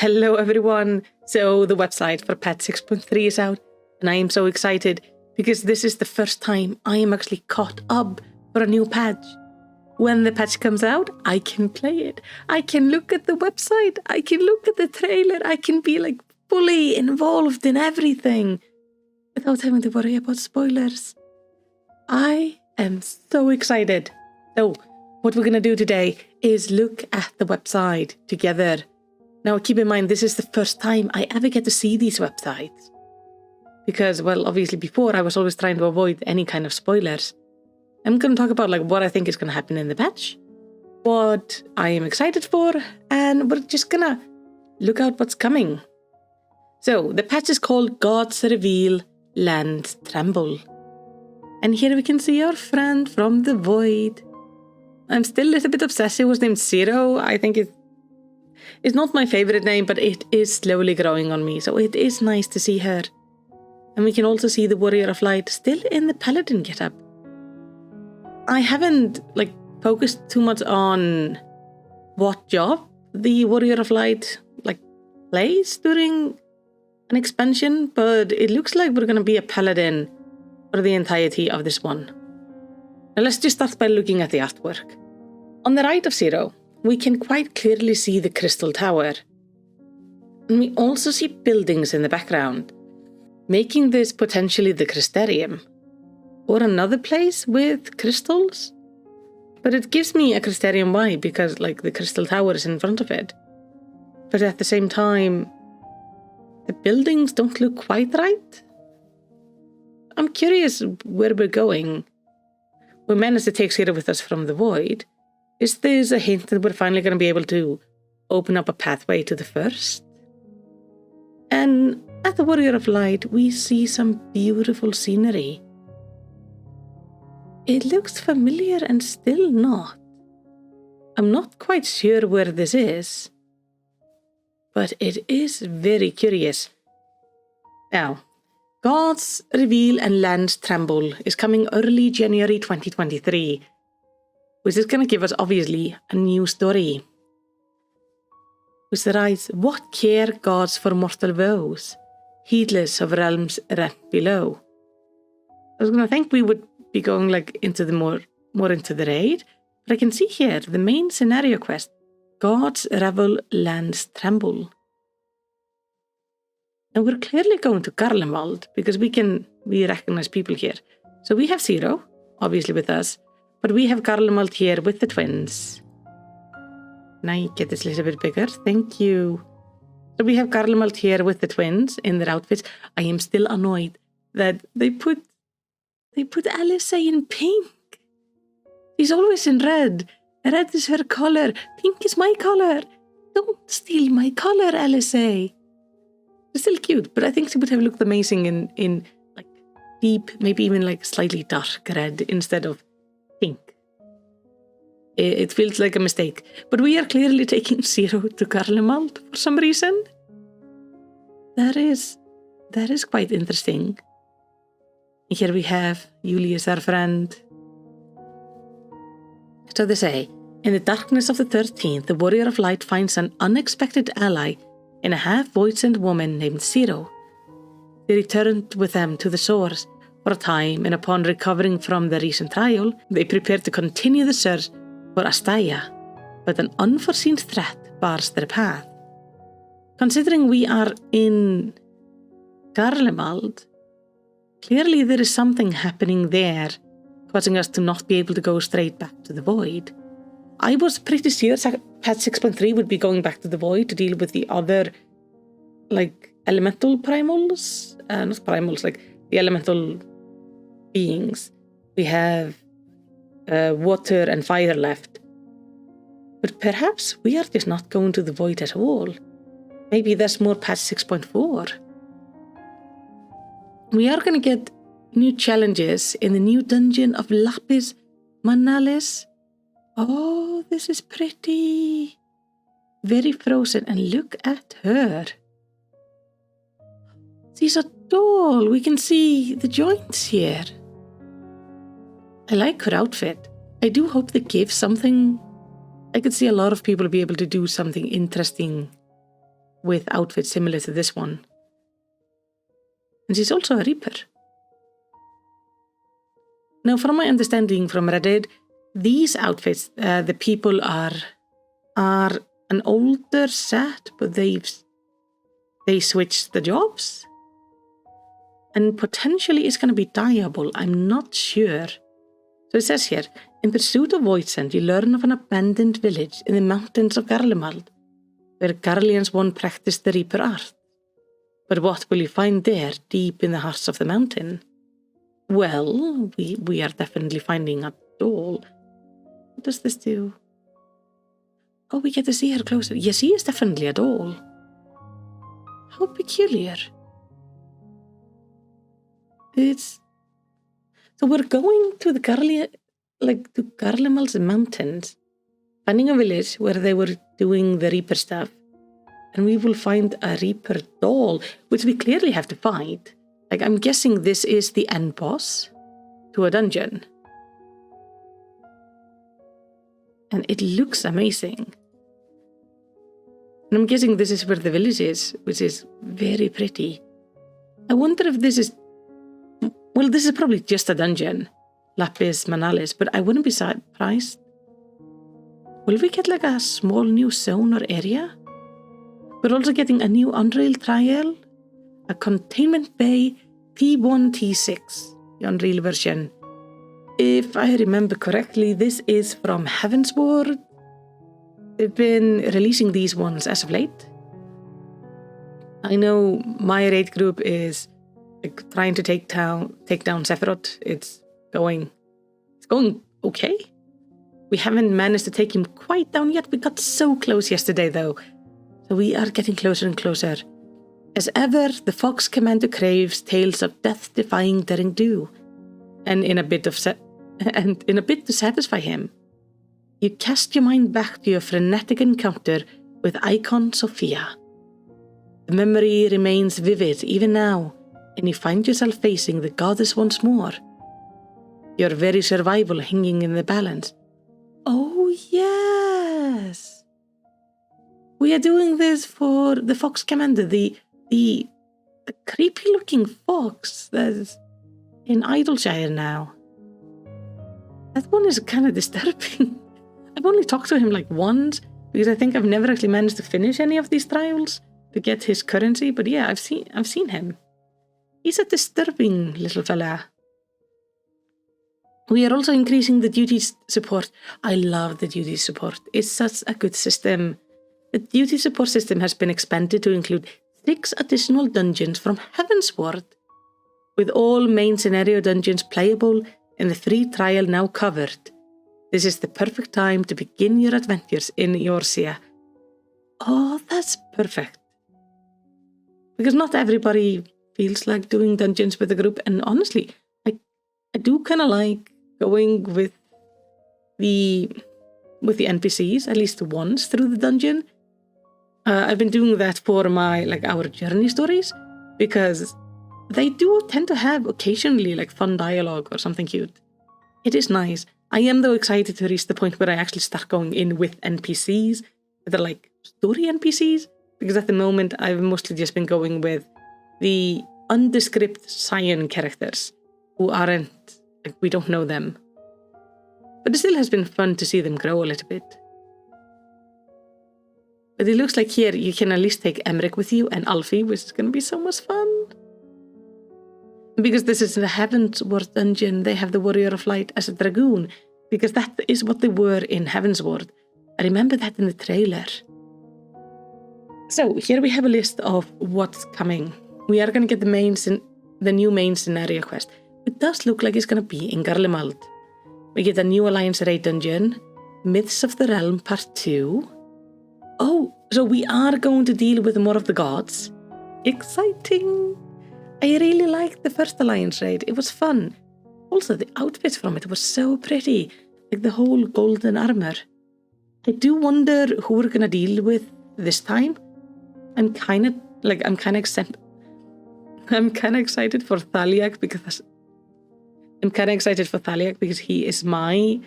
Hello everyone! So the website for patch 6.3 is out and I am so excited because this is the first time I am actually caught up for a new patch. When the patch comes out, I can play it. I can look at the website. I can look at the trailer. I can be like fully involved in everything without having to worry about spoilers. I am so excited. So what we're going to do today is look at the website together. Now, keep in mind, this is the first time I ever get to see these websites. Because, well, obviously before I was always trying to avoid any kind of spoilers. I'm going to talk about like what I think is going to happen in the patch, what I am excited for, and we're just going to look out what's coming. So, the patch is called Gods Reveal, Lands Tremble. And here we can see our friend from the void. I'm still a little bit obsessed. He was named Zero. I think it's not my favorite name, but it is slowly growing on me. So it is nice to see her. And we can also see the Warrior of Light still in the Paladin getup. I haven't focused too much on what job the Warrior of Light plays during an expansion, but it looks like we're going to be a Paladin for the entirety of this one. Now let's just start by looking at the artwork. On the right of Zero, we can quite clearly see the Crystal Tower. And we also see buildings in the background, making this potentially the Crystarium, or another place with crystals. But it gives me a Crystarium vibe because the Crystal Tower is in front of it. But at the same time, the buildings don't look quite right. I'm curious where we're going. We managed to take Zero with us from the void. Is this a hint that we're finally going to be able to open up a pathway to the first? And at the Warrior of Light, we see some beautiful scenery. It looks familiar and still not. I'm not quite sure where this is, but it is very curious. Now, Gods Reveal and Lands Tremble is coming early January 2023, which is going to give us, obviously, a new story. Which writes, what care gods for mortal woes, heedless of realms rent below? I was going to think we would be going into the more into the raid, but I can see here the main scenario quest, Gods Revel, Lands Tremble. And we're clearly going to Garlemwald because we recognize people here. So we have Zero, obviously with us, but we have Garlemwald here with the twins. Can I get this a little bit bigger? Thank you. So we have Garlemwald here with the twins in their outfits. I am still annoyed that they put Alice in pink. She's always in red. Red is her color. Pink is my color. Don't steal my color, Alice. She's still cute, but I think she would have looked amazing in deep, maybe even slightly dark red instead of pink. It feels like a mistake, but we are clearly taking Zero to Garlemwald for some reason. That is quite interesting. Here we have Julius, our friend. So they say, in the darkness of the 13th, the Warrior of Light finds an unexpected ally in a half-void woman named Zero. They returned with them to the source for a time, and upon recovering from the recent trial, they prepared to continue the search for Astaya, but an unforeseen threat bars their path. Considering we are in Garlemwald, clearly there is something happening there, causing us to not be able to go straight back to the void. I was pretty sure patch 6.3 would be going back to the void to deal with the other, elemental primals. Not primals, the elemental beings. We have water and fire left. But perhaps we are just not going to the void at all. Maybe there's more patch 6.4. We are going to get new challenges in the new dungeon of Lapis Manalis. Oh, this is pretty. Very frozen. And look at her. She's a doll. We can see the joints here. I like her outfit. I do hope they give something. I could see a lot of people be able to do something interesting with outfits similar to this one. And she's also a Reaper. Now, from my understanding from Reddit, these outfits, the people are an older set, but they switched the jobs. And potentially it's going to be dyeable, I'm not sure. So it says here, in pursuit of Voidsent, you learn of an abandoned village in the mountains of Garlemald, where Garleans once practiced the Reaper art. But what will you find there, deep in the hearts of the mountain? Well, we are definitely finding a doll. What does this do? Oh, we get to see her closer. Yes, she is definitely a doll. How peculiar. So we're going to the Garlemald's mountains, finding a village where they were doing the Reaper stuff, and we will find a Reaper doll, which we clearly have to fight. Like, I'm guessing this is the end boss to a dungeon. And it looks amazing. And I'm guessing this is where the village is, which is very pretty. I wonder if this is... Well, this is probably just a dungeon, Lapis Manalis, but I wouldn't be surprised. Will we get like a small new zone or area? We're also getting a new Unreal trial, a containment bay T1 T6, the Unreal version. If I remember correctly, this is from Heavensward. They've been releasing these ones as of late. I know my raid group is trying to take down Sephiroth. It's going okay. We haven't managed to take him quite down yet. We got so close yesterday, though. So we are getting closer and closer. As ever, the Fox Commander craves tales of death-defying daring do, and in a bit to satisfy him, you cast your mind back to your frenetic encounter with Icon Sophia. The memory remains vivid even now, and you find yourself facing the goddess once more. Your very survival hanging in the balance. Oh yes! We are doing this for the Fox Commander, the creepy-looking fox that's in Idleshire now. That one is kind of disturbing. I've only talked to him like once, because I think I've never actually managed to finish any of these trials to get his currency, but yeah, I've seen him. He's a disturbing little fella. We are also increasing the duty support. I love the duty support. It's such a good system. The duty support system has been expanded to include 6 additional dungeons from Heavensward, with all main scenario dungeons playable and the free trial now covered. This is the perfect time to begin your adventures in Eorzea. Oh, that's perfect. Because not everybody feels like doing dungeons with a group, and honestly, I do kind of like going with the NPCs at least once through the dungeon. I've been doing that for our journey stories, because they do tend to have occasionally fun dialogue or something cute. It is nice. I am though excited to reach the point where I actually start going in with NPCs that are story NPCs, because at the moment I've mostly just been going with the undescript Cyan characters who aren't, we don't know them. But it still has been fun to see them grow a little bit. But it looks like here you can at least take Emmerich with you and Alfie, which is going to be so much fun. Because this is the Heavensward dungeon, they have the Warrior of Light as a dragoon, because that is what they were in Heavensward. I remember that in the trailer. So here we have a list of what's coming. We are going to get the new main scenario quest. It does look like it's going to be in Garlemald. We get a new Alliance raid dungeon, Myths of the Realm Part 2. Oh, so we are going to deal with more of the gods. Exciting! I really liked the first Alliance raid. It was fun. Also, the outfits from it were so pretty, the whole golden armor. I do wonder who we're gonna deal with this time. I'm kind of excited for Thaliak because he is my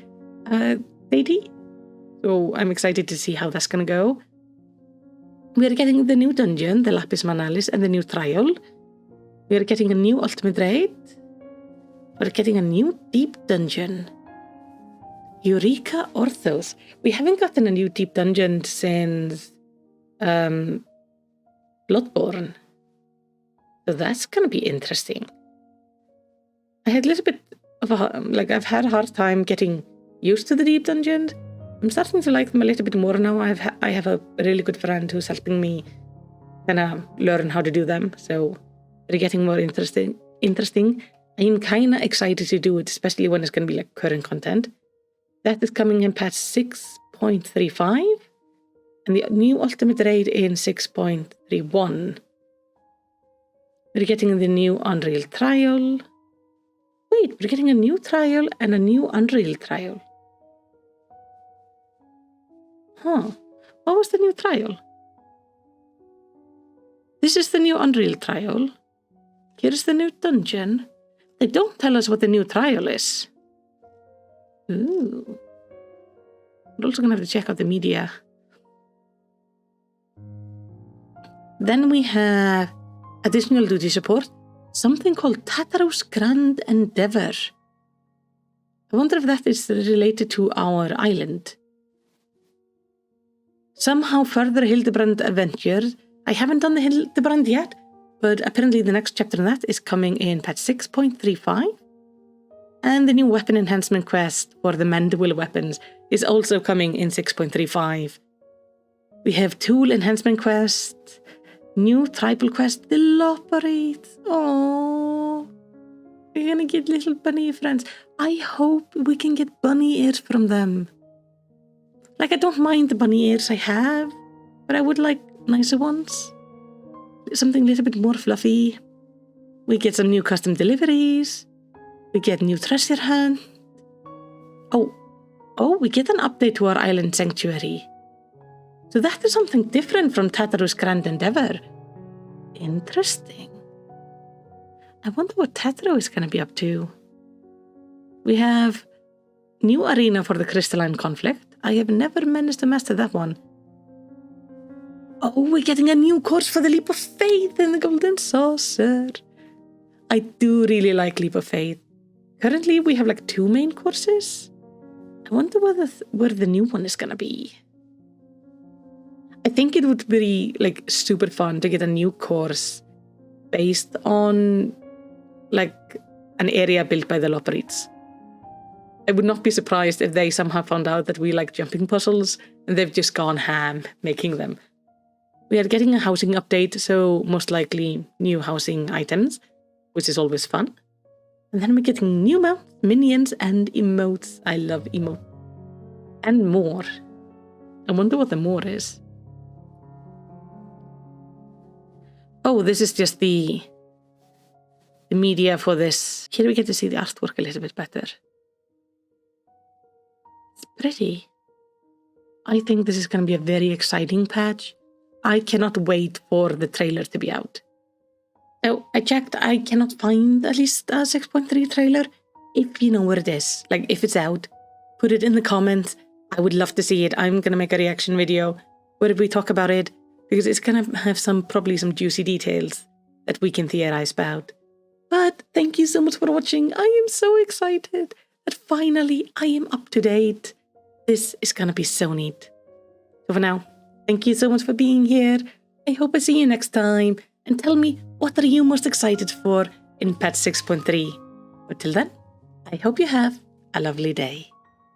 deity. So I'm excited to see how that's gonna go. We are getting the new dungeon, the Lapis Manalis, and the new trial. We are getting a new ultimate raid. We're getting a new deep dungeon. Eureka Orthos. We haven't gotten a new deep dungeon since Bloodborne. So that's going to be interesting. I had a little bit of I've had a hard time getting used to the deep dungeons. I'm starting to like them a little bit more now. I have a really good friend who's helping me kind of learn how to do them. So they're getting more interesting. I'm kind of excited to do it, especially when it's going to be like current content. That is coming in patch 6.35 and the new ultimate raid in 6.31. We're getting the new Unreal trial. Wait, we're getting a new trial and a new Unreal trial. Huh. What was the new trial? This is the new Unreal trial. Here's the new dungeon. They don't tell us what the new trial is. Ooh. We're also going to have to check out the media. Then we have additional duty support. Something called Tartarus Grand Endeavor. I wonder if that is related to our island. Somehow further Hildebrand adventures. I haven't done the Hildebrand yet, but apparently the next chapter in that is coming in patch 6.35. And the new weapon enhancement quest for the mandible weapons is also coming in 6.35. We have tool enhancement quest, new tribal quest, the Loperates. Oh, we're gonna get little bunny friends. I hope we can get bunny ears from them. Like, I don't mind the bunny ears I have, but I would like nicer ones. Something a little bit more fluffy. We get some new custom deliveries. We get new treasure hunt. Oh, we get an update to our island sanctuary. So that is something different from Tartarus Grand Endeavor. Interesting. I wonder what Tataro is going to be up to. We have new arena for the crystalline conflict. I have never managed to master that one. Oh, we're getting a new course for the Leap of Faith in the Golden Saucer. I do really like Leap of Faith. Currently, we have like 2 main courses. I wonder where the new one is going to be. I think it would be like super fun to get a new course based on like an area built by the Loperates. I would not be surprised if they somehow found out that we like jumping puzzles and they've just gone ham making them. We are getting a housing update, so most likely new housing items, which is always fun. And then we're getting new mounts, minions, and emotes. I love emotes. And more. I wonder what the more is. Oh, this is just the media for this. Here we get to see the artwork a little bit better. It's pretty. I think this is going to be a very exciting patch. I cannot wait for the trailer to be out. Oh, I checked. I cannot find at least a 6.3 trailer. If you know where it is, like if it's out, put it in the comments. I would love to see it. I'm going to make a reaction video where we talk about it, because it's going to have probably some juicy details that we can theorize about. But thank you so much for watching. I am so excited that finally I am up to date. This is going to be so neat. So for now, thank you so much for being here. I hope I see you next time. And tell me, what are you most excited for in patch 6.3? But till then, I hope you have a lovely day.